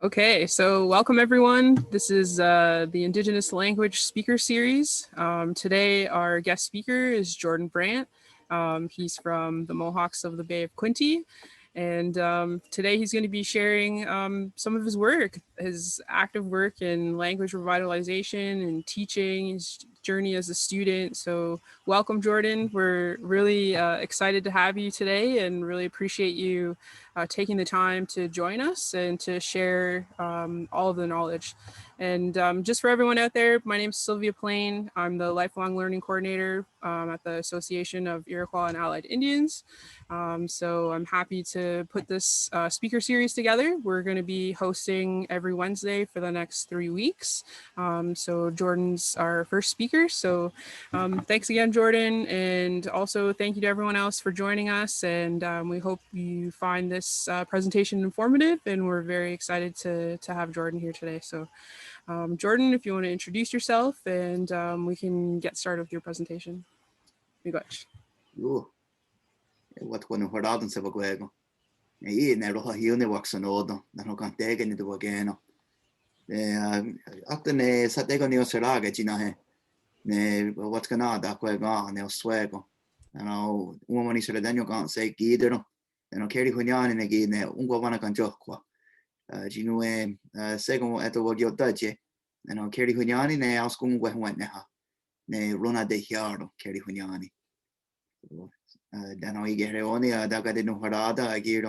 Okay, so welcome everyone. This is the Indigenous Language Speaker Series. Today, our guest speaker is Jordan Brant. He's from the Mohawks of the Bay of Quinte. And today he's going to be sharing some of his work, his active work in language revitalization and teaching, his journey as a student. So welcome, Jordan. We're really excited to have you today and really appreciate you taking the time to join us and to share all of the knowledge. And just for everyone out there, my name is Sylvia Plain. I'm the Lifelong Learning Coordinator at the Association of Iroquois and Allied Indians. So I'm happy to put this speaker series together. We're going to be hosting every Wednesday for the next 3 weeks. So Jordan's our first speaker. So thanks again, Jordan. And also thank you to everyone else for joining us. And we hope you find this presentation informative. And we're very excited to have Jordan here today. So Jordan, if you want to introduce yourself and we can get started with your presentation. Miigwech. What going to hurt and say go? I never hear the works on order. I don't can't take any to again. After the Saturday on the Osaraga, you know, what's going on that way gone, they'll swaggle. You know, woman is a Daniel can't say either. You know, carry Hunyan and again, Ungawana can joke. You know, second at the work your Dutch. You know, carry Hunyani, and I was going to went now. Ne runa de hiaro, carry Hunyani. Then I get only a daga de no harada, I get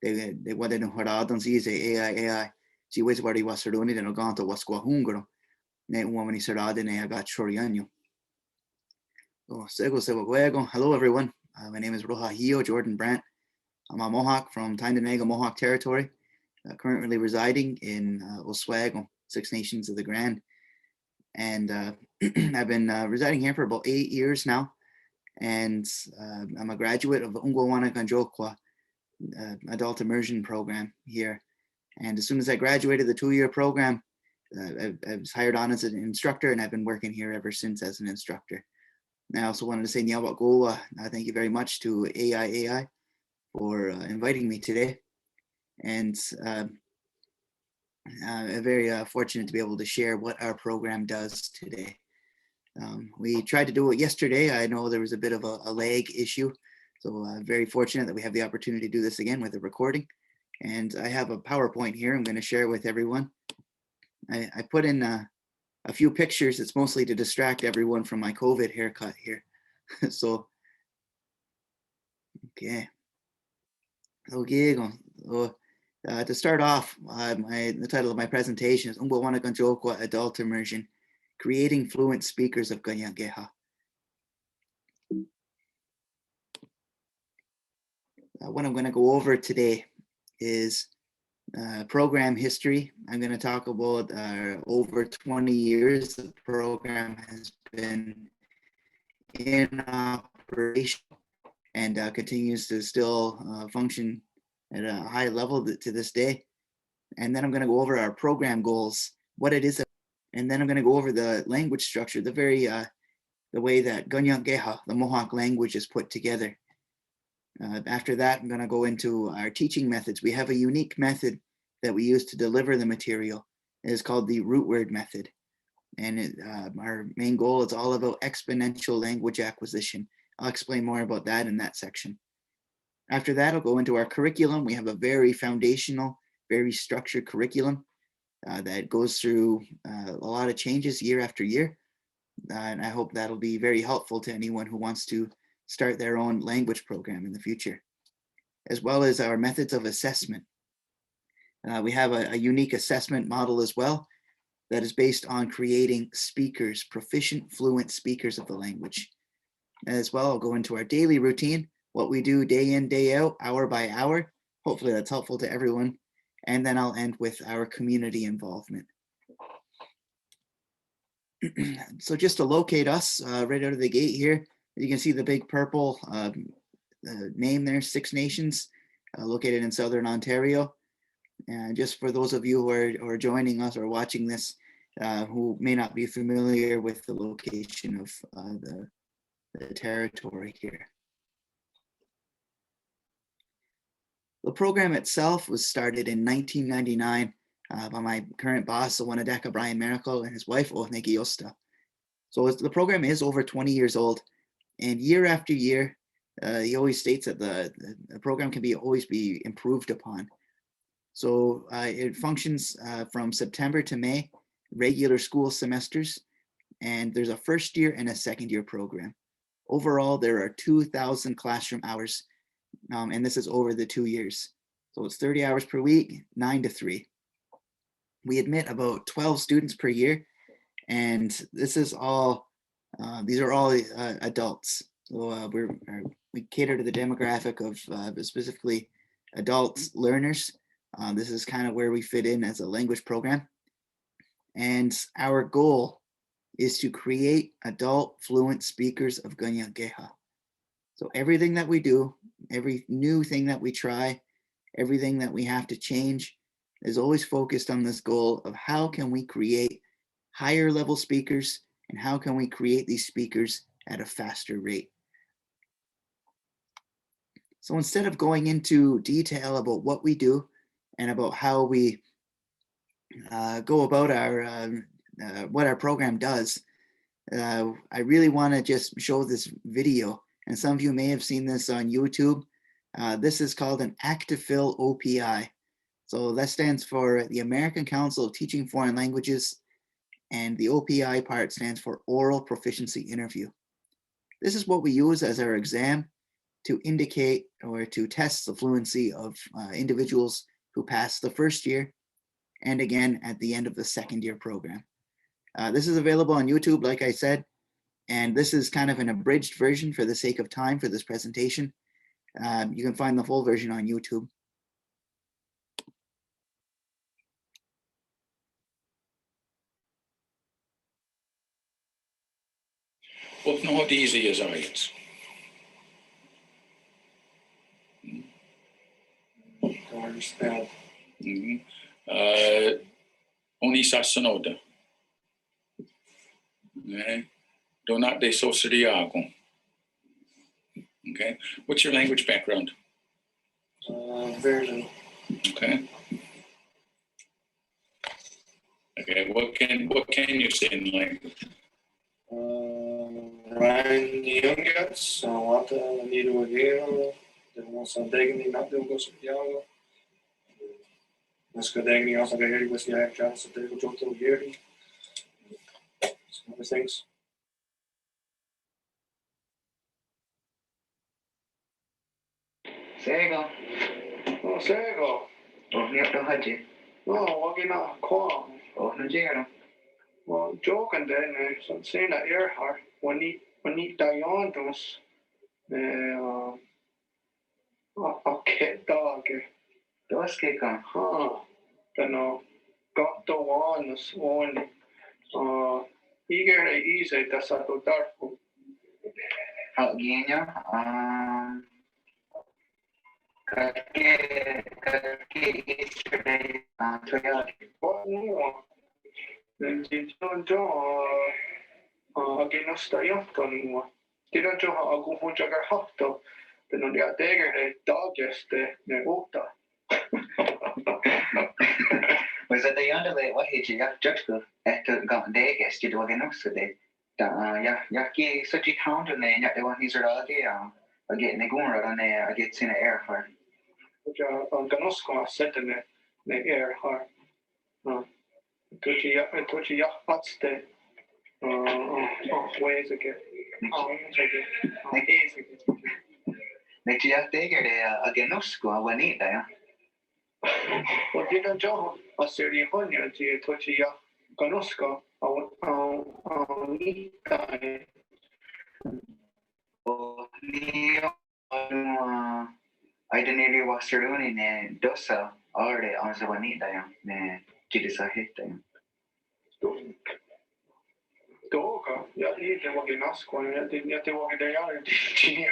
they wanted no harada and see AIAI. She was where he was running and Oganto was Quahungro. Ne woman is harada and I got Choriano. Oh, Sego. Hello, everyone. My name is Roha Hio Jordan Brant. I'm a Mohawk from Tyndonega Mohawk territory, currently residing in Oswego, Six Nations of the Grand. And I've been residing here for about 8 years now. And I'm a graduate of the Ungwawana Ganjokwa adult immersion program here. And as soon as I graduated the 2-year program, I was hired on as an instructor, and I've been working here ever since as an instructor. And I also wanted to say Nyawak Goa, thank you very much to AIAI for inviting me today. And very fortunate to be able to share what our program does today. We tried to do it yesterday. I know there was a bit of a lag issue, so very fortunate that we have the opportunity to do this again with a recording. And I have a PowerPoint here I'm going to share with everyone. I put in a few pictures. It's mostly to distract everyone from my COVID haircut here. So, okay. To start off, the title of my presentation is Ungwawana Ganjokwa Adult Immersion, Creating Fluent Speakers of Ganyangeha. What I'm going to go over today is program history. I'm going to talk about over 20 years the program has been in operation and continues to still function at a high level to this day. And then I'm going to go over our program goals, what it is, and then I'm going to go over the language structure, the way that Ganyangeha, the Mohawk language, is put together. After that, I'm going to go into our teaching methods. We have a unique method that we use to deliver the material. It is called the root word method. And our main goal is all about exponential language acquisition. I'll explain more about that in that section. After that, I'll go into our curriculum. We have a very foundational, very structured curriculum that goes through a lot of changes year after year. And I hope that'll be very helpful to anyone who wants to start their own language program in the future, as well as our methods of assessment. We have a unique assessment model as well that is based on creating speakers, proficient, fluent speakers of the language. As well, I'll go into our daily routine, what we do day in, day out, hour by hour. Hopefully that's helpful to everyone. And then I'll end with our community involvement. So just to locate us right out of the gate here, you can see the big purple name there, Six Nations, located in Southern Ontario. And just for those of you who are joining us or watching this, who may not be familiar with the location of the territory here. The program itself was started in 1999 by my current boss, Wanadeka Brian Miracle, and his wife, Ohnegi Yosta. So the program is over 20 years old, and year after year, he always states that the program can always be improved upon. So it functions from September to May, regular school semesters, and there's a first year and a second year program. Overall, there are 2,000 classroom hours, and this is over the 2 years. So it's 30 hours per week, 9 to 3. We admit about 12 students per year, and this is all, these are all adults. So we cater to the demographic of specifically adult learners. This is kind of where we fit in as a language program. And our goal is to create adult fluent speakers of Ganyangeha. So everything that we do, every new thing that we try, everything that we have to change is always focused on this goal of how can we create higher level speakers and how can we create these speakers at a faster rate. So instead of going into detail about what we do and about how we go about what our program does, I really want to just show this video, and some of you may have seen this on YouTube. This is called an Fill OPI. So that stands for the American Council of Teaching Foreign Languages, and the OPI part stands for Oral Proficiency Interview. This is what we use as our exam to indicate or to test the fluency of individuals who pass the first year and again at the end of the second year program. This is available on YouTube, like I said, and this is kind of an abridged version for the sake of time for this presentation. You can find the full version on YouTube. Wat nog deze is uit. Understand. Onisa Sonoda. Donat de Sosriago. Okay. What's your language background? Version. Okay. Okay. What can you say in language? Ryan Youngets, wat niet door heel, de was aan denken niet naar de goede jou. Dus ik denk niet als ik heel was jij chance te go jump to here. Some other things. Sego. Oh, Sego. Oh, niet op hadje. No, wat je nou kwam. Oh, no jero. Well, joking then, so saying that Earhart, when he Dion does, a kid dog, Dos que kan. then got the one is only, eager easy, that's a to dark. Alguien, que yesterday, What more? Then did you again, stay up to anyone? Didn't you have a good one jagger hot to? Then on the other dog just the water. was that the other way? What did you have just go? After got day guest, you do again today. Yeah, such a count on the net, the one he's already again, the gun on there, I get in the air for. Which on Ganosko set in the air hard. Tuchi hats the ways again. Next year, they get again, no school, when eat there. What didn't Joe a series on you to Tuchi Ganosko? I didn't really was running in Dosa already on the one eat there. Chidisa hit them. Doga, jag inte vågar naska, jag inte vågar det jag till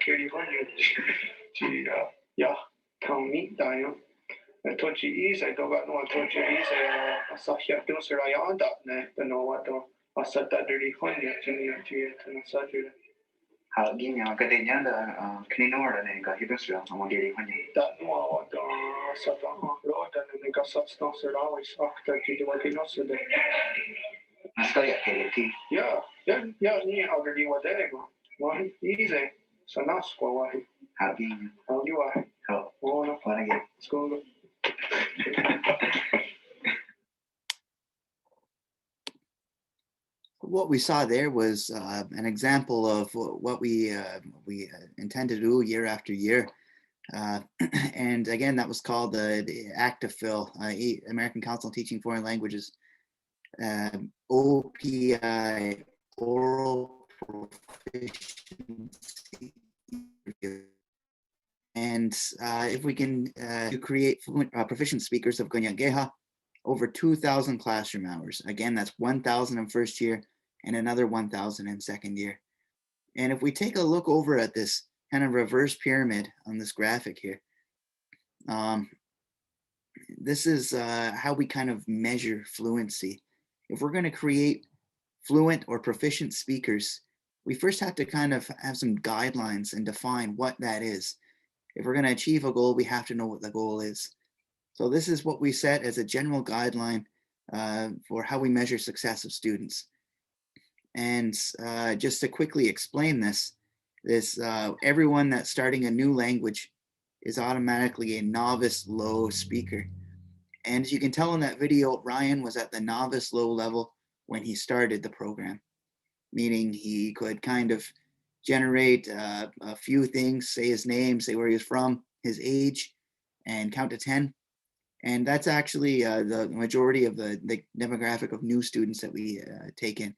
Kerry Honey till kan mitta ja. Jag tror inte is jag då nog tror inte is jag sa jag då så jag ända nej det nog att jag satt där det Honey till så där. How gini ang kadenya kninor na nga hibusra ang magiri kanya. Det nog att satt han låt den ka substance always after to the working so the yeah yeah ni already what there go one easy so now squad wahi how you are oh no school What we saw there was an example of what we intend to do year after year. And again, that was called the Active Fill, American Council on Teaching Foreign Languages, OPI, Oral Proficiency Review. And if we can create fluent proficient speakers of Gunyageha, over 2,000 classroom hours. Again, that's 1,000 in first year and another 1,000 in second year. And if we take a look over at this kind of reverse pyramid on this graphic here, this is how we kind of measure fluency. If we're going to create fluent or proficient speakers, we first have to kind of have some guidelines and define what that is. If we're going to achieve a goal, we have to know what the goal is. So this is what we set as a general guideline for how we measure success of students. And just to quickly explain this, everyone that's starting a new language is automatically a novice low speaker. And as you can tell in that video, Ryan was at the novice low level when he started the program, meaning he could kind of generate a few things, say his name, say where he was from, his age, and count to 10. And that's actually the majority of the demographic of new students that we take in.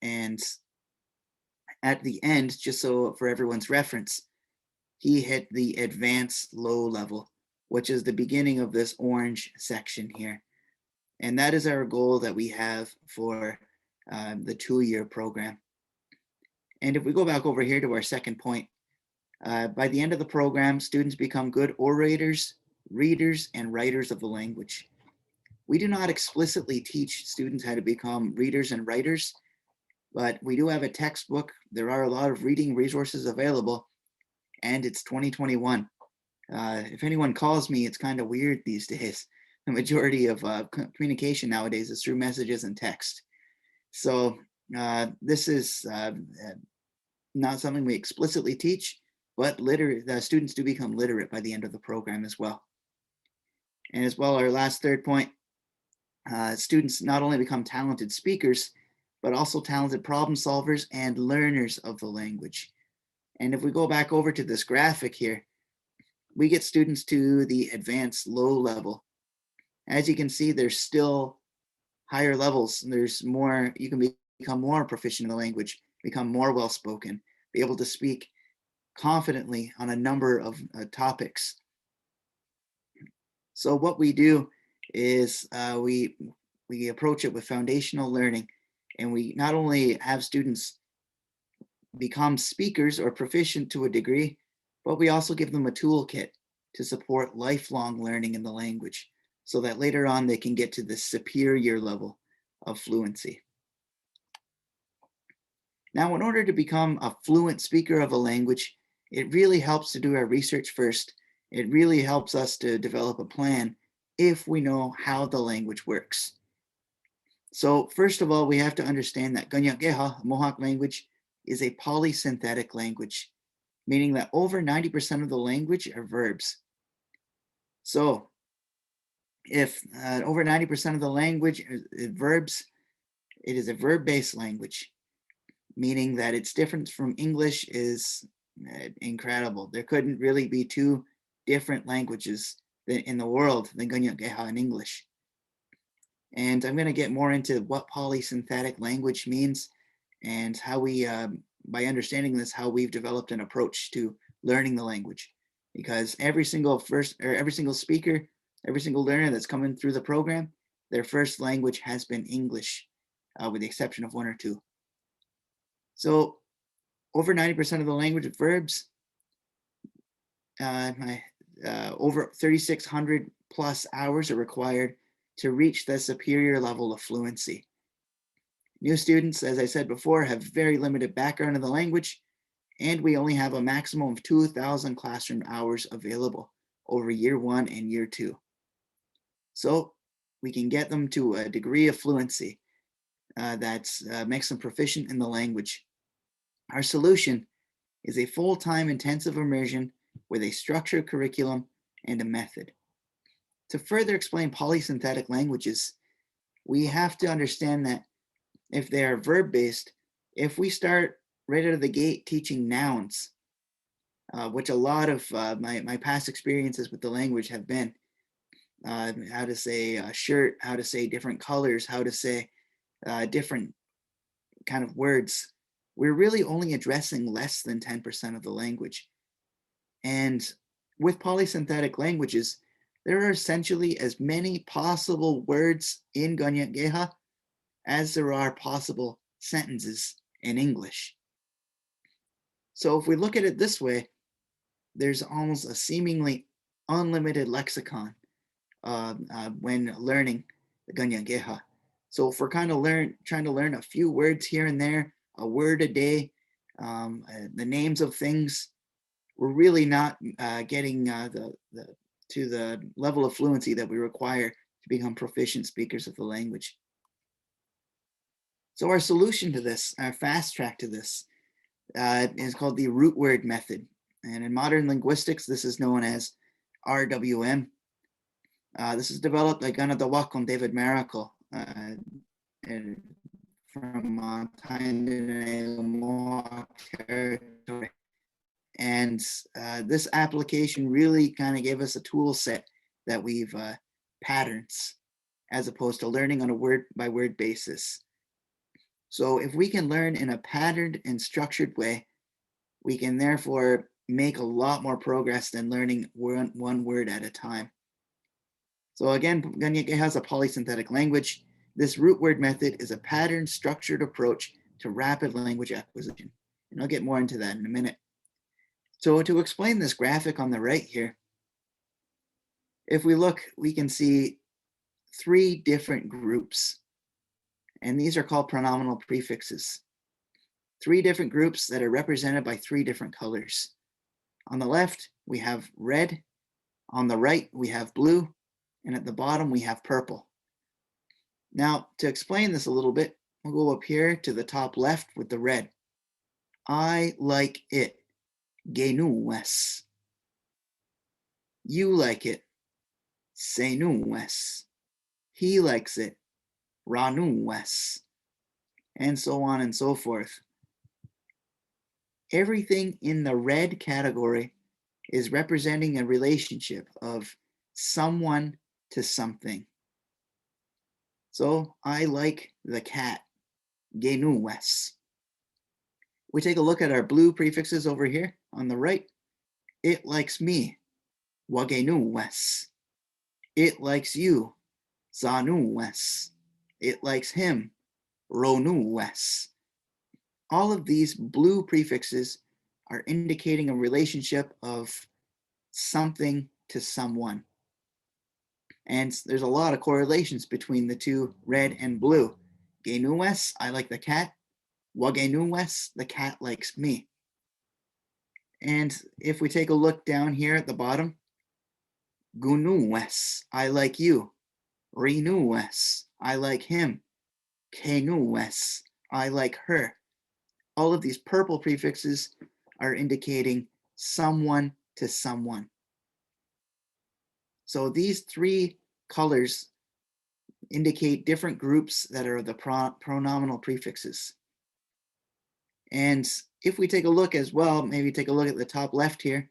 And at the end, just so for everyone's reference, he hit the advanced low level, which is the beginning of this orange section here. And that is our goal that we have for the 2-year program. And if we go back over here to our second point, by the end of the program, students become good orators, readers, and writers of the language. We do not explicitly teach students how to become readers and writers, but we do have a textbook. There are a lot of reading resources available, and it's 2021. If anyone calls me, it's kind of weird these days. The majority of communication nowadays is through messages and text. So this is not something we explicitly teach, but the students do become literate by the end of the program as well. And as well, our last third point, students not only become talented speakers, but also talented problem solvers and learners of the language. And if we go back over to this graphic here, we get students to the advanced low level. As you can see, there's still higher levels. There's more, you can become more proficient in the language, become more well-spoken, be able to speak confidently on a number of topics. So what we do is we approach it with foundational learning, and we not only have students become speakers or proficient to a degree, but we also give them a toolkit to support lifelong learning in the language so that later on they can get to the superior level of fluency. Now, in order to become a fluent speaker of a language, it really helps to do our research first. It really helps us to develop a plan if we know how the language works. So first of all, we have to understand that Gunyageha, Mohawk language, is a polysynthetic language, meaning that over 90% of the language are verbs. So if over 90% of the language is verbs, it is a verb-based language, meaning that its difference from English is incredible. There couldn't really be two different languages in the world than Gunyageha and English. And I'm going to get more into what polysynthetic language means and how we, by understanding this, how we've developed an approach to learning the language. Because every single speaker, every single learner that's coming through the program, their first language has been English, with the exception of one or two. So over 90% of the language of verbs, over 3,600 plus hours are required to reach the superior level of fluency. New students, as I said before, have very limited background in the language, and we only have a maximum of 2,000 classroom hours available over year 1 and year 2. So we can get them to a degree of fluency that makes them proficient in the language. Our solution is a full-time intensive immersion with a structured curriculum and a method. To further explain polysynthetic languages, we have to understand that if they are verb-based, if we start right out of the gate teaching nouns, which a lot of my past experiences with the language have been, how to say a shirt, how to say different colors, how to say different kind of words, we're really only addressing less than 10% of the language. And with polysynthetic languages, there are essentially as many possible words in Ganyak Geha as there are possible sentences in English. So if we look at it this way, there's almost a seemingly unlimited lexicon when learning the Ganyak Geha. So if we're kind of trying to learn a few words here and there, a word a day, the names of things, we're really not getting to the level of fluency that we require to become proficient speakers of the language. So our solution to this, our fast track to this, is called the root word method. And in modern linguistics, this is known as RWM. This is developed by Ganadawakon David Miracle from Mohawk territory. And this application really kind of gave us a tool set that we've patterns as opposed to learning on a word by word basis. So if we can learn in a patterned and structured way, we can therefore make a lot more progress than learning one word at a time. So again, Ganyak Geha has a polysynthetic language. This root word method is a patterned, structured approach to rapid language acquisition. And I'll get more into that in a minute. So to explain this graphic on the right here, if we look, we can see 3 different groups. And these are called pronominal prefixes. 3 different groups that are represented by 3 different colors. On the left, we have red. On the right, we have blue. And at the bottom, we have purple. Now, to explain this a little bit, we'll go up here to the top left with the red. I like it. Genues. You like it. Senues. He likes it. Ranues. And so on and so forth. Everything in the red category is representing a relationship of someone to something. So I like the cat. Genues. We take a look at our blue prefixes over here on the right. It likes me. Wagenues. It likes you. Zanues. It likes him. Ronues. All of these blue prefixes are indicating a relationship of something to someone. And there's a lot of correlations between the 2, red and blue. Genues, I like the cat. Wagenues, the cat likes me. And if we take a look down here at the bottom, Gunues, I like you. Renues, I like him. Kenues, I like her. All of these purple prefixes are indicating someone to someone. So these 3 colors indicate different groups that are the pronominal prefixes. And if we take a look as well, maybe take a look at the top left here,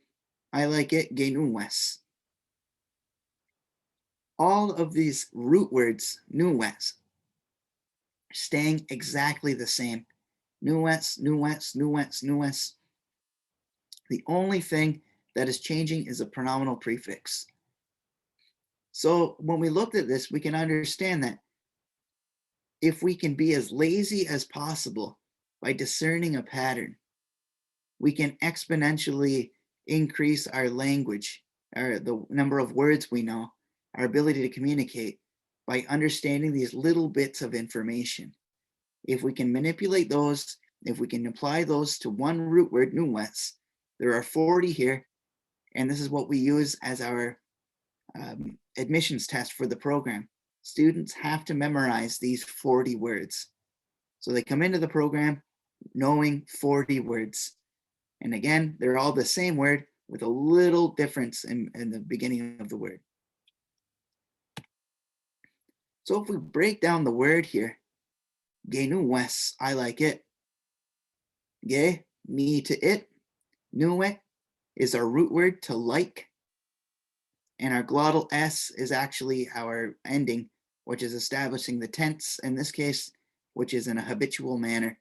I like it, genues. All of these root words, nues, staying exactly the same. Nues, nues, nues, nues. The only thing that is changing is a pronominal prefix. So when we looked at this, we can understand that if we can be as lazy as possible by discerning a pattern, we can exponentially increase our language, or the number of words we know, our ability to communicate by understanding these little bits of information. If we can manipulate those, if we can apply those to one root word, nues, there are 40 here. And this is what we use as our admissions test for the program. Students have to memorize these 40 words. So they come into the program knowing 40 words. And again, they're all the same word with a little difference in the beginning of the word. So if we break down the word here, Genu wes, I like it. Ge, me to it. Nuwe is our root word to like. And our glottal S is actually our ending, which is establishing the tense in this case, which is in a habitual manner.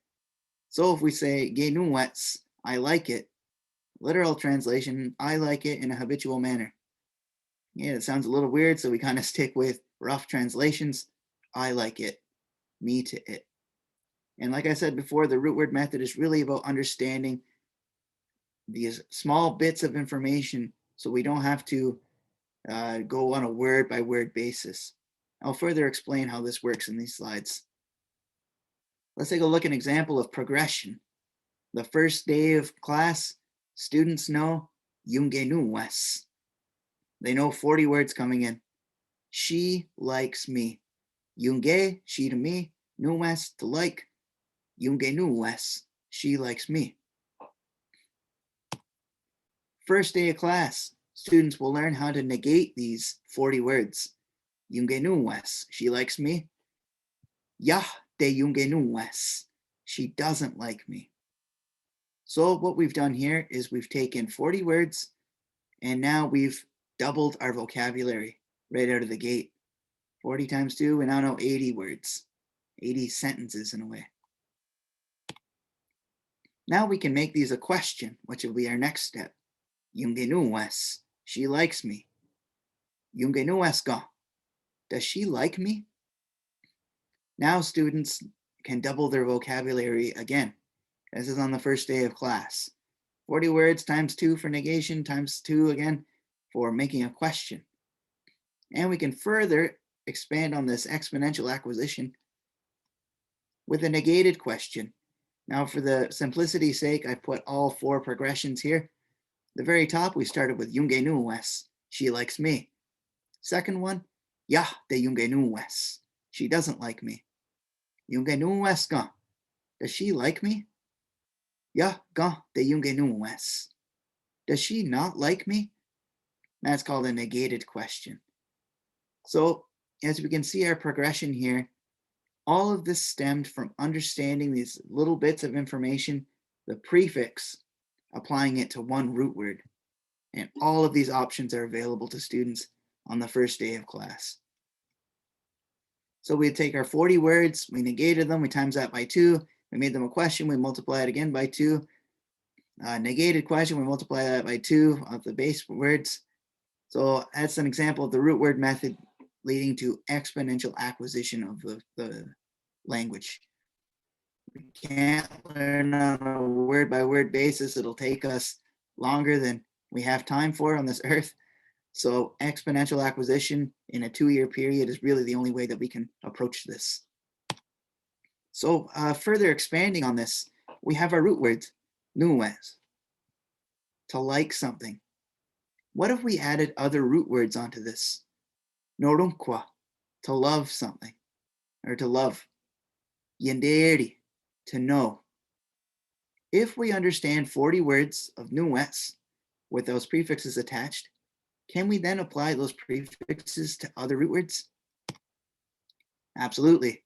So if we say Genu wes, I like it, literal translation, I like it in a habitual manner. Yeah, it sounds a little weird, so we kind of stick with rough translations. I like it, me to it. And like I said before, the root word method is really about understanding these small bits of information so we don't have to go on a word by word basis. I'll further explain how this works in these slides. Let's take a look at an example of progression. The first day of class, students know Yungenu wes. They know 40 words coming in. She likes me. Yunge, she to me. Nu wes, to like. Yungenu wes, she likes me. First day of class, students will learn how to negate these 40 words. Yungenu wes, she likes me. Yah de yungenu wes, she doesn't like me. So what we've done here is we've taken 40 words and now we've doubled our vocabulary right out of the gate. 40 times 2, we now know 80 words, 80 sentences in a way. Now we can make these a question, which will be our next step. Yungenu wes, she likes me. Yungenu wes ga, does she like me? Now students can double their vocabulary again. This is on the first day of class. 40 words times 2 for negation, times 2 again for making a question. And we can further expand on this exponential acquisition with a negated question. Now for the simplicity's sake, I put all 4 progressions here. The very top, we started with Yungenu wes, she likes me. Second one, Yah de Yungenu wes, she doesn't like me. Yungenu wes ga, does she like me? Yah ga de Yungenu wes, does she not like me? That's called a negated question. So as we can see our progression here, all of this stemmed from understanding these little bits of information, the prefix, applying it to one root word. And all of these options are available to students on the first day of class. So we take our 40 words, we negated them, we times that by 2, we made them a question, we multiply it again by 2. Negated question, we multiply that by 2 of the base words. So that's an example of the root word method leading to exponential acquisition of the language. We can't learn on a word by word basis. It'll take us longer than we have time for on this earth. So exponential acquisition in a 2-year period is really the only way that we can approach this. So further expanding on this, we have our root words, nuwes, to like something. What if we added other root words onto this? Norunkwa, to love something, or to love. Yenderi, to know. If we understand 40 words of nuwes with those prefixes attached, can we then apply those prefixes to other root words? Absolutely.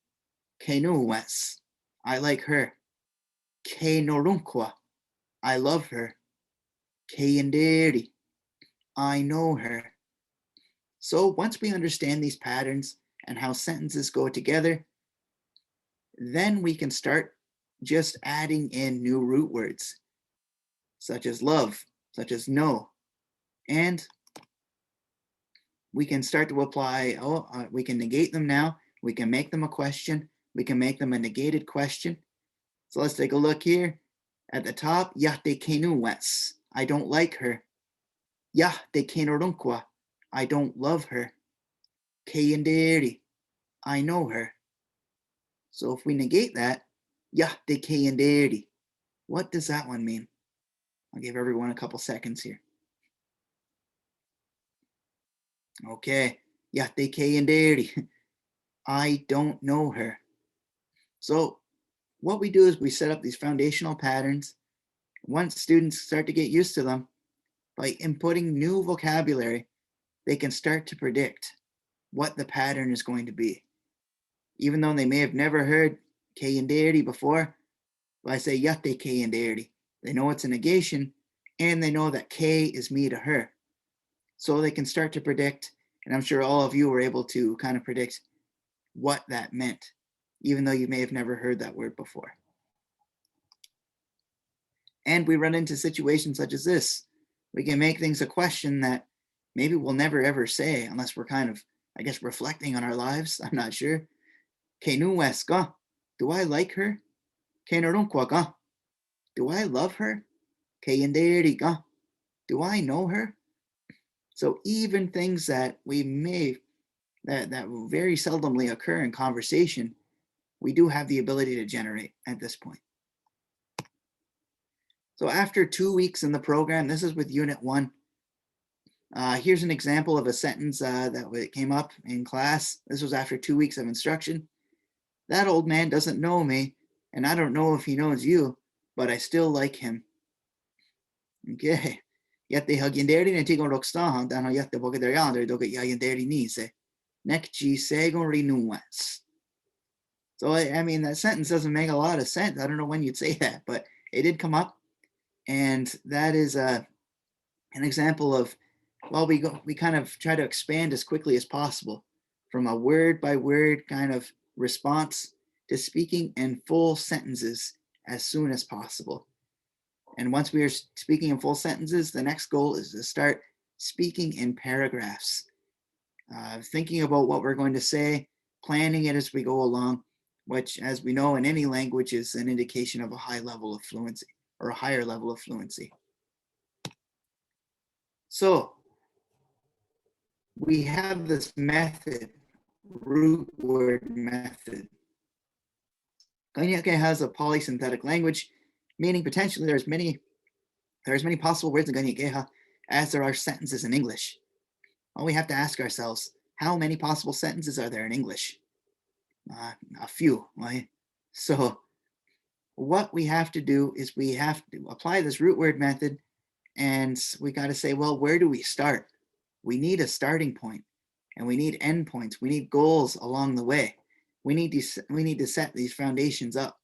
Ke nuwes, I like her. Ke norunkwa, I love her. Ke yenderi, I know her. So once we understand these patterns and how sentences go together, then we can start just adding in new root words, such as love, such as know. And we can start to apply, we can negate them now. We can make them a question. We can make them a negated question. So let's take a look here. At the top, Yah de kenu wes, I don't like her. Yah de kenorunkwa, I don't love her. Ke yenderi, I know her. So if we negate that, Yah de ke yenderi, what does that one mean? I'll give everyone a couple seconds here. Okay, yate ke inderi. I don't know her. So what we do is we set up these foundational patterns. Once students start to get used to them, by inputting new vocabulary, they can start to predict what the pattern is going to be. Even though they may have never heard ke inderi before, if I say yate ke inderi, they know it's a negation, and they know that ke is me to her. So they can start to predict, and I'm sure all of you were able to kind of predict what that meant, even though you may have never heard that word before. And we run into situations such as this. We can make things a question that maybe we'll never ever say unless we're kind of, I guess, reflecting on our lives. I'm not sure. Ke nu wes ka? Do I like her? Ke narunkwa ka? Do I love her? Ke inderi ka? Do I know her? So even things that we may that very seldomly occur in conversation, we do have the ability to generate at this point. So after 2 weeks in the program, this is with Unit 1. Here's an example of a sentence that came up in class. This was after 2 weeks of instruction. That old man doesn't know me, and I don't know if he knows you, but I still like him. Okay. Jätte haginderi ne tigon rockstahan dan har jätte boke der yonder doke yaginderi nise. Nekji segon rinuas. So I mean that sentence doesn't make a lot of sense. I don't know when you'd say that, but it did come up, and that is an example of, well, we kind of try to expand as quickly as possible from a word by word kind of response to speaking in full sentences as soon as possible. And once we are speaking in full sentences, the next goal is to start speaking in paragraphs, thinking about what we're going to say, planning it as we go along, which, as we know in any language, is an indication of a high level of fluency or a higher level of fluency. So we have this method, root word method. Ganyake has a polysynthetic language, meaning potentially there's many possible words in Ganyakeha as there are sentences in English. Well, we have to ask ourselves, how many possible sentences are there in English? A few, right? So what we have to do is we have to apply this root word method, and we got to say, well, where do we start? We need a starting point, and we need endpoints. We need goals along the way. We need to set these foundations up.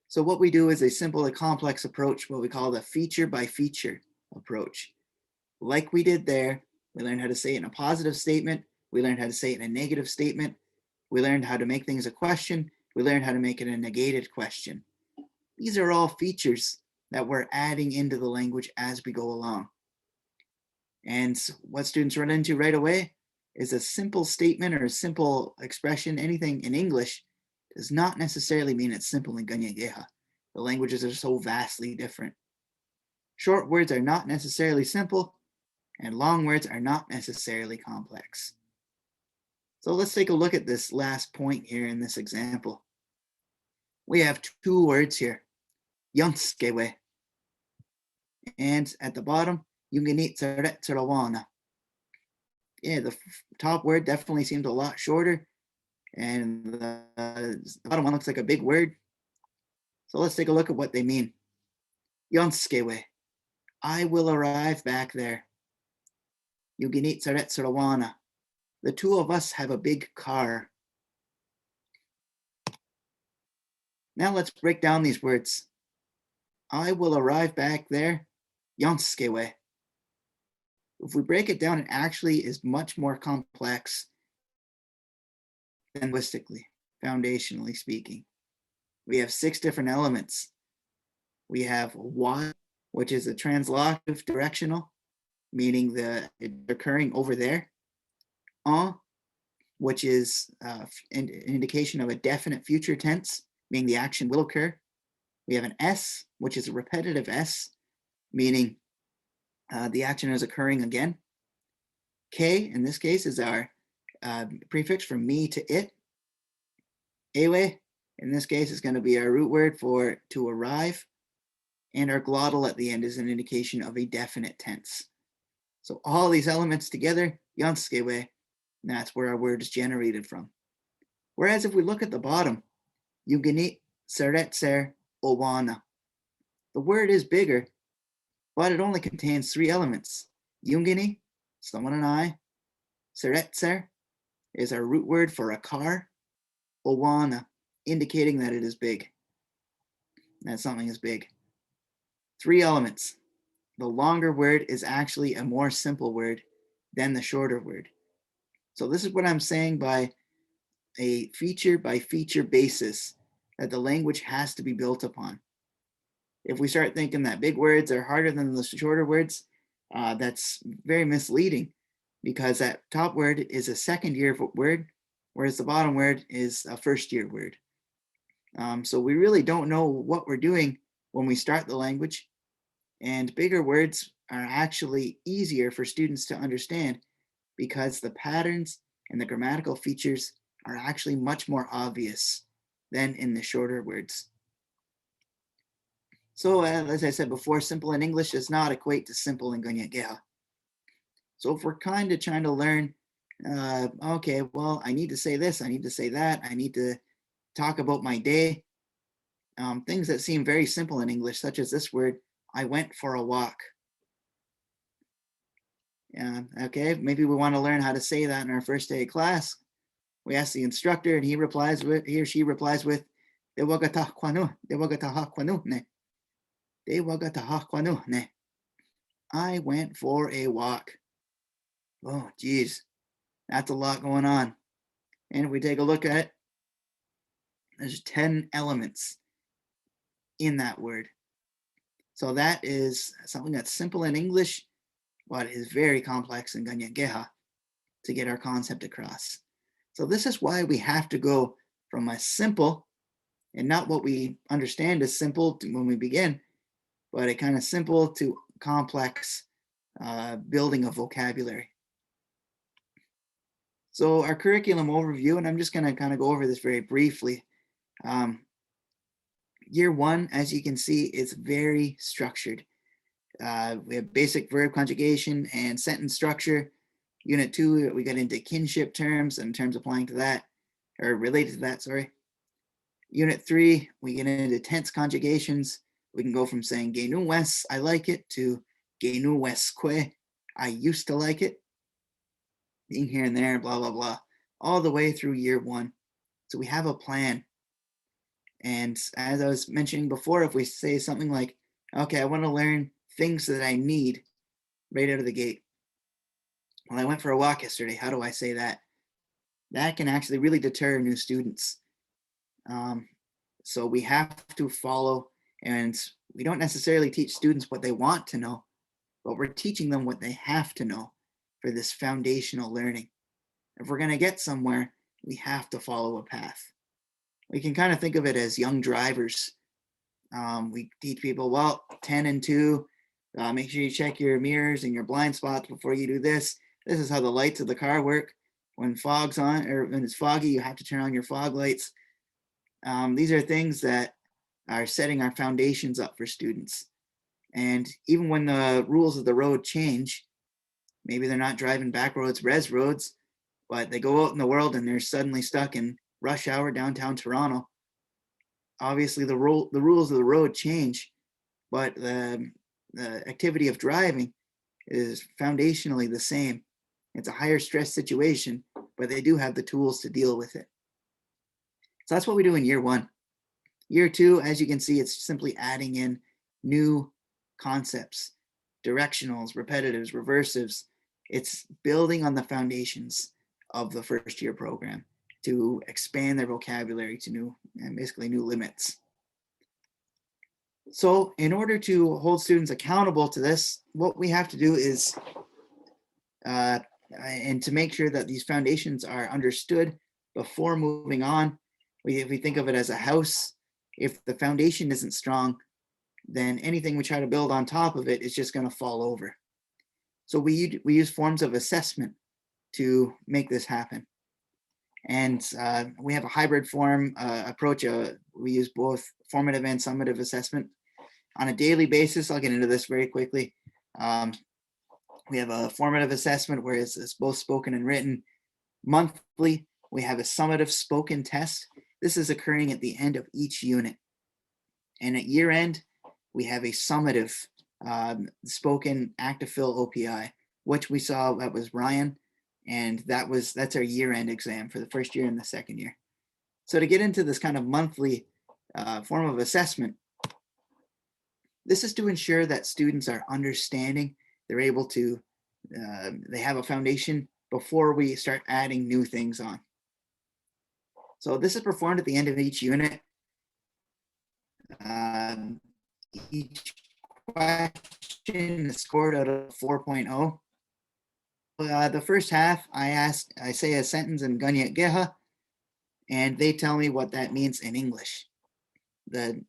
So what we do is a simple and complex approach, what we call the feature by feature approach. Like we did there, we learned how to say it in a positive statement. We learned how to say it in a negative statement. We learned how to make things a question. We learned how to make it a negated question. These are all features that we're adding into the language as we go along. And what students run into right away is a simple statement or a simple expression, anything in English, does not necessarily mean it's simple in Ganyageha. The languages are so vastly different. Short words are not necessarily simple, and long words are not necessarily complex. So let's take a look at this last point here in this example. We have 2 words here, yanskewe, and at the bottom, yunganitsarawana. Yeah, the top word definitely seemed a lot shorter, and the bottom one looks like a big word. So let's take a look at what they mean. Yanskewe, I will arrive back there. Yuganitsarawana, the 2 of us have a big car. Now let's break down these words. I will arrive back there, yanskewe. If we break it down, it actually is much more complex linguistically, foundationally speaking. We have 6 different elements. We have wa, which is a translative directional, meaning it's occurring over there. Which is an indication of a definite future tense, meaning the action will occur. We have an S, which is a repetitive S, meaning the action is occurring again. K, in this case, is our prefix from me to it. Ewe, in this case, is going to be our root word for to arrive. And our glottal at the end is an indication of a definite tense. So all these elements together, yanskewe, that's where our word is generated from. Whereas if we look at the bottom, yungini seretser owana. The word is bigger, but it only contains 3 elements. Yungini, someone and I. Seretser is our root word for a car. Owana, indicating that it is big. That something is big. 3 elements. The longer word is actually a more simple word than the shorter word. So this is what I'm saying by a feature by feature basis that the language has to be built upon. If we start thinking that big words are harder than the shorter words, that's very misleading, because that top word is a second year word, whereas the bottom word is a first year word. So we really don't know what we're doing when we start the language, and bigger words are actually easier for students to understand because the patterns and the grammatical features are actually much more obvious than in the shorter words. So as I said before, simple in English does not equate to simple in Gunyageha. So if we're kind of trying to learn, okay, well, I need to say this, I need to say that, I need to talk about my day, things that seem very simple in English, such as this word, I went for a walk. Okay, maybe we want to learn how to say that in our first day of class. We ask the instructor and he or she replies with, "De wagata kwanu, de wagata ha kwanu ne. De wagata ha kwanu ne." I went for a walk. Oh, geez, that's a lot going on. And if we take a look at it, there's 10 elements in that word. So that is something that's simple in English, but is very complex in Ganyageha to get our concept across. So this is why we have to go from a simple, and not what we understand as simple when we begin, but a kind of simple to complex building of vocabulary. So our curriculum overview, and I'm just going to kind of go over this very briefly. Year 1, as you can see, is very structured. We have basic verb conjugation and sentence structure. Unit 2, we get into kinship terms and terms applying to that, or related to that, sorry. Unit 3, we get into tense conjugations. We can go from saying genu wes, I like it, to genu wes que, I used to like it. Being here and there, blah, blah, blah, all the way through year 1. So we have a plan. And as I was mentioning before, if we say something like, okay, I want to learn things that I need right out of the gate. Well, I went for a walk yesterday. How do I say that? That can actually really deter new students. So we have to follow, and we don't necessarily teach students what they want to know, but we're teaching them what they have to know for this foundational learning. If we're going to get somewhere, we have to follow a path. We can kind of think of it as young drivers. We teach people, well, 10 and 2, make sure you check your mirrors and your blind spots before you do this. This is how the lights of the car work. When fog's on, or when it's foggy, you have to turn on your fog lights. These are things that are setting our foundations up for students. And even when the rules of the road change, maybe they're not driving back roads, res roads, but they go out in the world and they're suddenly stuck in rush hour downtown Toronto. Obviously, the rules of the road change, but the activity of driving is foundationally the same. It's a higher stress situation, but they do have the tools to deal with it. So that's what we do in year 1. Year 2, as you can see, it's simply adding in new concepts, directionals, repetitives, reversives. It's building on the foundations of the first year program to expand their vocabulary to basically new limits. So in order to hold students accountable to this, what we have to do is, and to make sure that these foundations are understood before moving on, if we think of it as a house, if the foundation isn't strong, then anything we try to build on top of it is just going to fall over. So we use forms of assessment to make this happen. And we have a hybrid form approach. We use both formative and summative assessment on a daily basis. I'll get into this very quickly. We have a formative assessment where it's both spoken and written. Monthly, we have a summative spoken test. This is occurring at the end of each unit. And at year end, we have a summative spoken active fill OPI, which we saw that was Ryan, and that's our year end exam for the first year and the second year. So to get into this kind of monthly form of assessment, this is to ensure that students are understanding, they're able to, they have a foundation before we start adding new things on. So this is performed at the end of each unit. Each question is scored out of 4.0. The first half, I say a sentence in Gunyat Geha, and they tell me what that means in English. The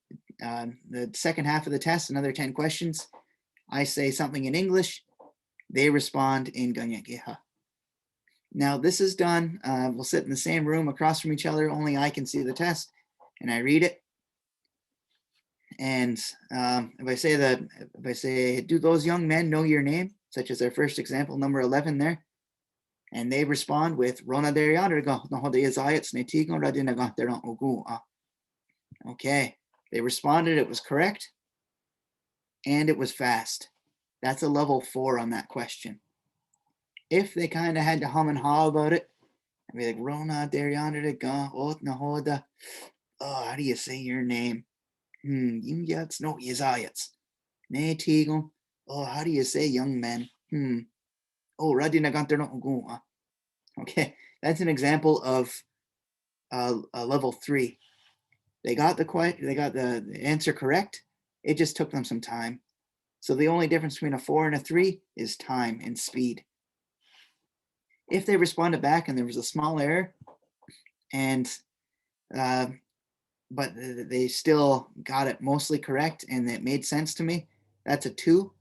second half of the test, another 10 questions, I say something in English, they respond in Gunyat Geha. Now this is done, we'll sit in the same room across from each other, only I can see the test, and I read it. And if I say, do those young men know your name? Such as our first example, number 11 there. And they respond with, okay, they responded, it was correct, and it was fast. That's a level 4 on that question. If they kind of had to hum and haw about it, I'd be like, Rona Dariana, oh, how do you say your name? Yimyats, no, Yizayats. Ne Tigum, oh, how do you say young men? Oh, Radinaganter no Ogua. Okay, that's an example of a level 3. They got the answer correct. It just took them some time. So the only difference between a 4 and a 3 is time and speed. If they responded back and there was a small error, and but they still got it mostly correct and it made sense to me, that's a 2.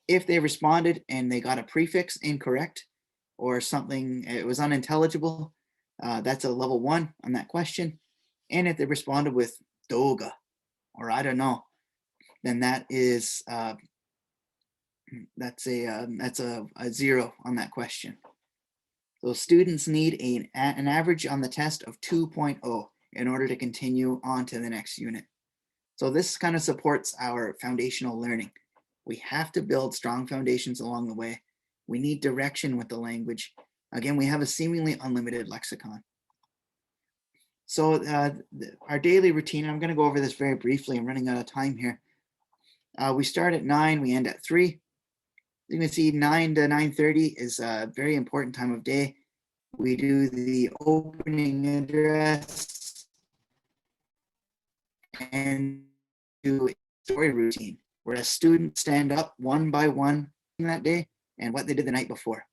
If they responded and they got a prefix incorrect or something, it was unintelligible, that's a level 1 on that question. And if they responded with doga or I don't know, then that is that's a 0 on that question. So students need an average on the test of 2.0 in order to continue on to the next unit. So this kind of supports our foundational learning. We have to build strong foundations along the way. We need direction with the language. Again, we have a seemingly unlimited lexicon. So our daily routine, I'm going to go over this very briefly. I'm running out of time here. We start at 9, we end at 3. You can see 9 to 9:30 is a very important time of day. We do the opening address and do a story routine where a student stand up one by one that day and what they did the night before.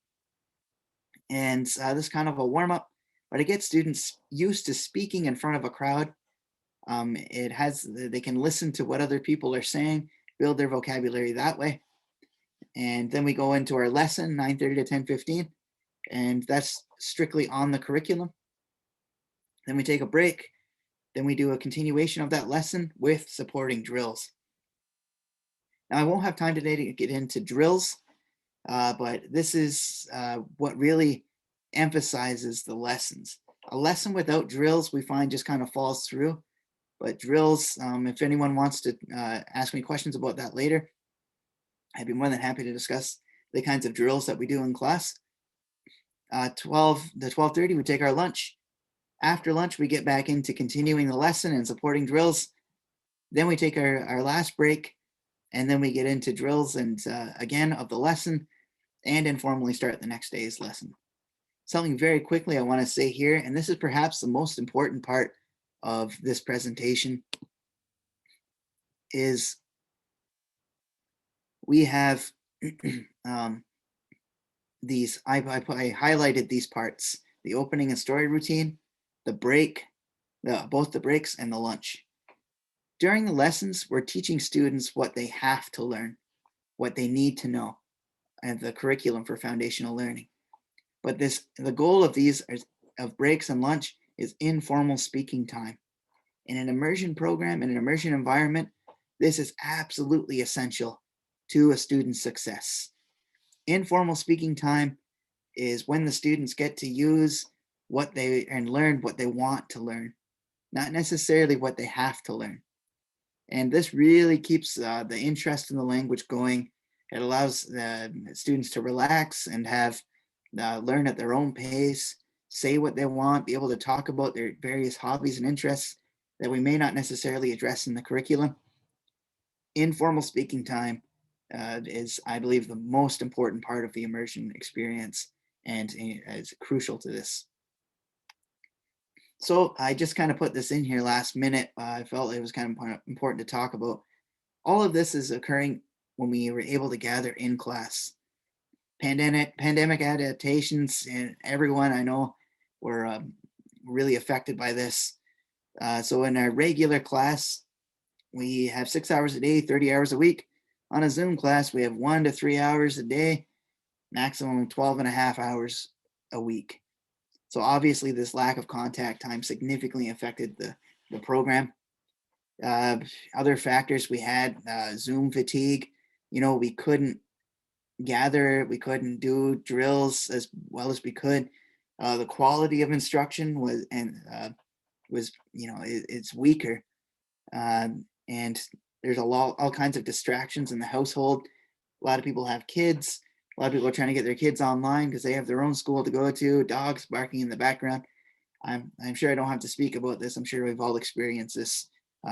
And this is kind of a warm-up, but it gets students used to speaking in front of a crowd. They can listen to what other people are saying, build their vocabulary that way. And then we go into our lesson, 9:30 to 10:15, and that's strictly on the curriculum. Then we take a break. Then we do a continuation of that lesson with supporting drills. Now, I won't have time today to get into drills, but this is what really emphasizes the lessons. A lesson without drills, we find just kind of falls through. But drills, if anyone wants to ask me questions about that later, I'd be more than happy to discuss the kinds of drills that we do in class. 12 to 12:30, we take our lunch. After lunch, we get back into continuing the lesson and supporting drills. Then we take our last break, and then we get into drills and again of the lesson and informally start the next day's lesson. Something very quickly I want to say here, and this is perhaps the most important part of this presentation, is we have these, I highlighted these parts, the opening and story routine, the break, both the breaks and the lunch. During the lessons, we're teaching students what they have to learn, what they need to know, and the curriculum for foundational learning. But the goal of these of breaks and lunch is informal speaking time. In an immersion program, in an immersion environment, this is absolutely essential to a student's success. Informal speaking time is when the students get to use what they and learn what they want to learn, not necessarily what they have to learn. And this really keeps the interest in the language going. It allows the students to relax and have learn at their own pace, say what they want, be able to talk about their various hobbies and interests that we may not necessarily address in the curriculum. Informal speaking time is, I believe, the most important part of the immersion experience and is crucial to this. So I just kind of put this in here last minute. I felt it was kind of important to talk about. All of this is occurring when we were able to gather in class. Pandemic adaptations, and everyone I know were really affected by this. So in our regular class, we have 6 hours a day, 30 hours a week. On a Zoom class, we have 1 to 3 hours a day, maximum 12 and a half hours a week. So obviously this lack of contact time significantly affected the program. Other factors we had, Zoom fatigue. We couldn't gather, we couldn't do drills as well as we could. The quality of instruction was it's weaker. And there's all kinds of distractions in the household. A lot of people have kids. A lot of people are trying to get their kids online because they have their own school to go to, dogs barking in the background. I'm sure I don't have to speak about this. I'm sure we've all experienced this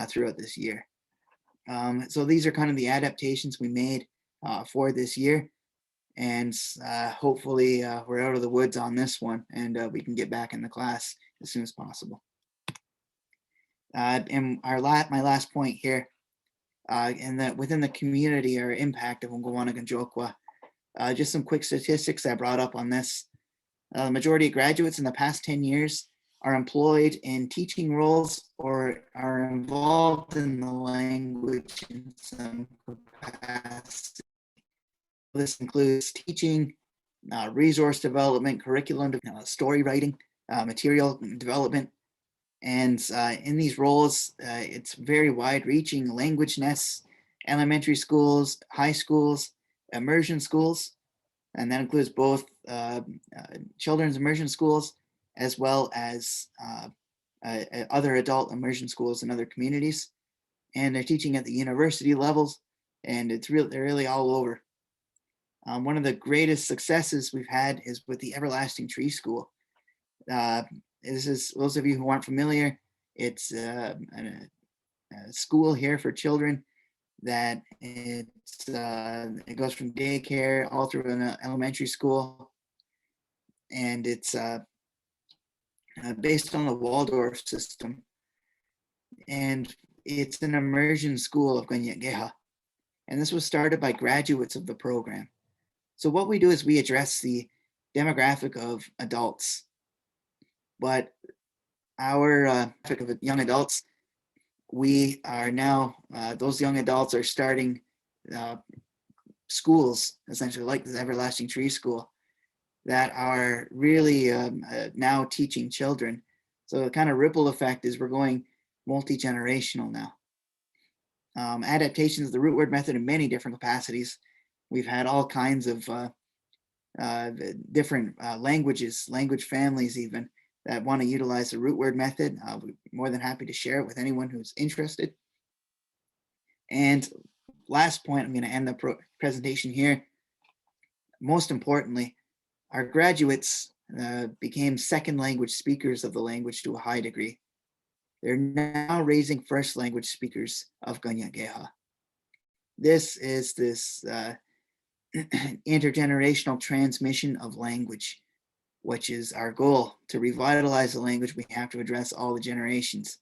throughout this year. So these are kind of the adaptations we made for this year. And hopefully we're out of the woods on this one and we can get back in the class as soon as possible. And my last point here, and that within the community, our impact of Ngwanagajokwa. Just some quick statistics I brought up on this. The majority of graduates in the past 10 years are employed in teaching roles or are involved in the language in some capacity. This includes teaching, resource development, curriculum, story writing, material development. And in these roles, it's very wide-reaching: language nests, elementary schools, high schools, immersion schools, and that includes both children's immersion schools as well as other adult immersion schools in other communities. And they're teaching at the university levels, and they're really all over. One of the greatest successes we've had is with the Everlasting Tree School. This is, those of you who aren't familiar, it's a school here for children that it goes from daycare all through an elementary school, and it's based on the Waldorf system, and it's an immersion school of Ganyageha, and this was started by graduates of the program. So what we do is we address the demographic of adults, but our of young adults, we are now, those young adults are starting schools, essentially like the Everlasting Tree School, that are really now teaching children. So the kind of ripple effect is we're going multi-generational now. Adaptations of the root word method in many different capacities. We've had all kinds of different languages, language families even, that want to utilize the root word method. I'll be more than happy to share it with anyone who's interested. And last point, I'm going to end the presentation here. Most importantly, our graduates became second language speakers of the language to a high degree. They're now raising first language speakers of Ganyageha. This is this intergenerational transmission of language, which is our goal. To revitalize the language, we have to address all the generations.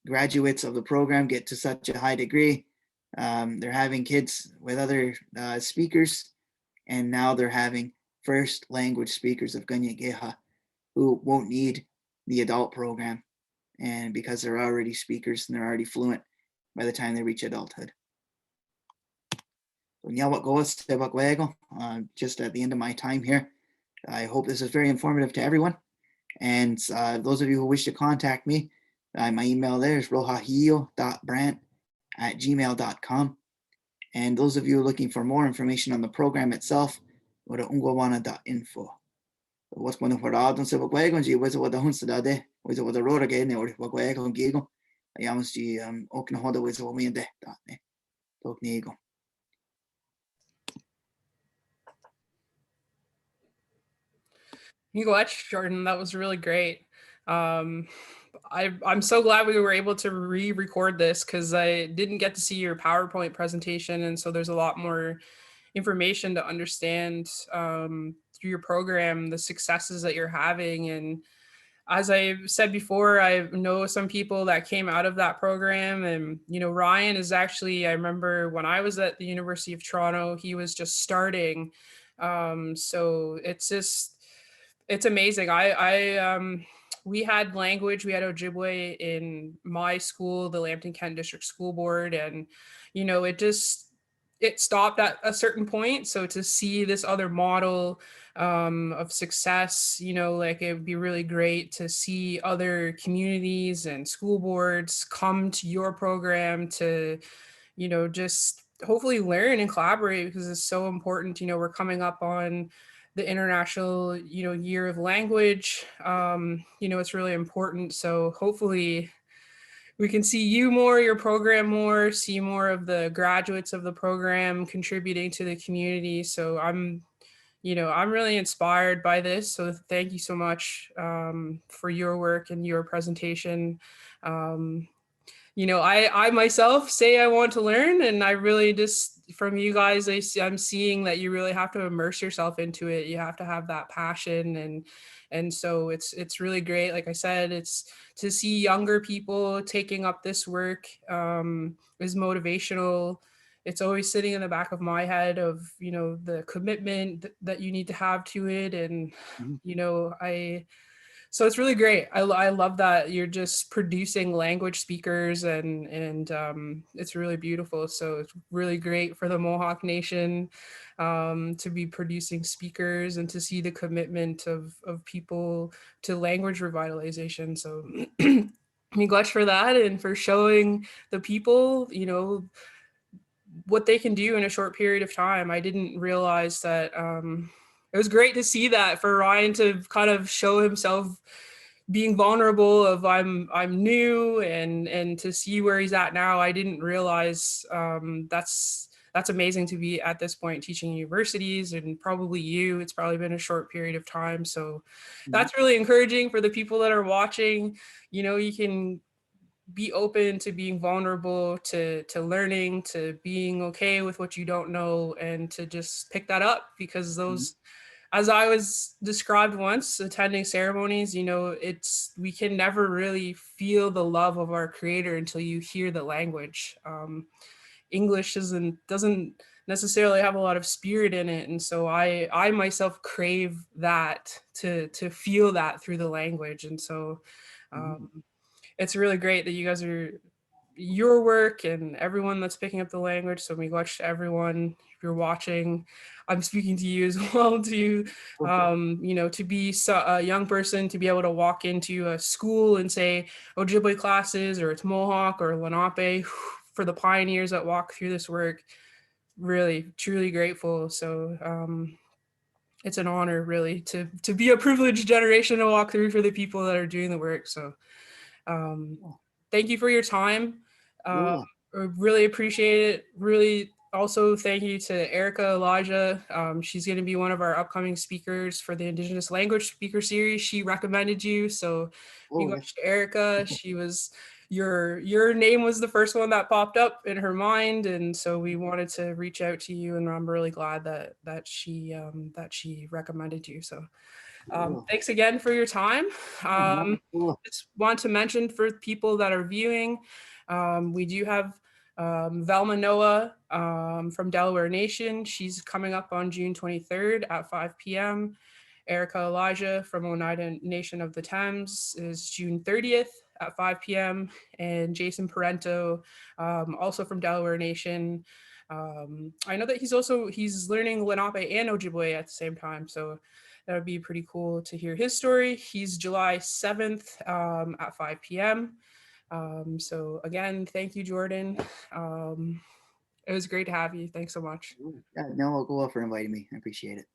Graduates of the program get to such a high degree. They're having kids with other speakers, and now they're having first language speakers of Ganyageha who won't need the adult program, and because they're already speakers and they're already fluent by the time they reach adulthood. Just at the end of my time here, I hope this is very informative to everyone. And those of you who wish to contact me, my email there is rohahio.brant@gmail.com. And those of you looking for more information on the program itself, go to ungowana.info. What's going for Adam se bagway gon ji was what the hunts dade was what the road again or bagway gon gigo. I am ji okna hoda was what we in de ne. Tok nigo. You watch, Jordan. That was really great. I'm so glad we were able to re-record this because I didn't get to see your PowerPoint presentation, and so there's a lot more information to understand through your program, the successes that you're having. And as I said before, I know some people that came out of that program, and Ryan is actually, I remember when I was at the University of Toronto, he was just starting. So it's amazing. We had language, we had Ojibwe in my school, the Lambton Kent District School Board, and it stopped at a certain point. So to see this other model of success, like it would be really great to see other communities and school boards come to your program to, just hopefully learn and collaborate, because it's so important. We're coming up on the International, Year of Language. It's really important. So hopefully we can see you more, your program more, see more of the graduates of the program contributing to the community. So I'm really inspired by this. So thank you so much for your work and your presentation. I myself say I want to learn, and I really just, from you guys, I'm seeing that you really have to immerse yourself into it. You have to have that passion, and so it's really great. Like I said, it's to see younger people taking up this work is motivational. It's always sitting in the back of my head of, the commitment that you need to have to it. And, so it's really great. I love that you're just producing language speakers, and it's really beautiful. So it's really great for the Mohawk Nation to be producing speakers and to see the commitment of people to language revitalization. So I'm glad for that, and for showing the people, what they can do in a short period of time. I didn't realize that. It was great to see that, for Ryan to kind of show himself being vulnerable of I'm new, and to see where he's at now. I didn't realize that's amazing to be at this point teaching universities, and probably it's probably been a short period of time. So that's really encouraging for the people that are watching. You can be open to being vulnerable, to learning, to being okay with what you don't know, and to just pick that up, because those, as I was described once attending ceremonies, we can never really feel the love of our creator until you hear the language. English doesn't necessarily have a lot of spirit in it, and so I myself crave that, to feel that through the language. And so it's really great that you guys your work and everyone that's picking up the language. So miigwech to everyone. If you're watching, I'm speaking to you as well, to to be a young person, to be able to walk into a school and say Ojibwe classes, or it's Mohawk or Lenape, for the pioneers that walk through this work. Really, truly grateful. So it's an honor, really, to be a privileged generation to walk through for the people that are doing the work. So thank you for your time. I really appreciate it. Really, also thank you to Erica Elijah. She's going to be one of our upcoming speakers for the Indigenous Language Speaker Series. She recommended you, so to Erica. She was your name was the first one that popped up in her mind, and so we wanted to reach out to you. And I'm really glad that she recommended you. So. Thanks again for your time. Just want to mention for people that are viewing, we do have Velma Noah from Delaware Nation. She's coming up on June 23rd at 5 p.m. Erica Elijah from Oneida Nation of the Thames is June 30th at 5 p.m. And Jason Parento, also from Delaware Nation. I know that he's learning Lenape and Ojibwe at the same time. So that would be pretty cool to hear his story. He's July 7th at 5 p.m. So again, thank you, Jordan. It was great to have you. Thanks so much. No, go for inviting me. I appreciate it.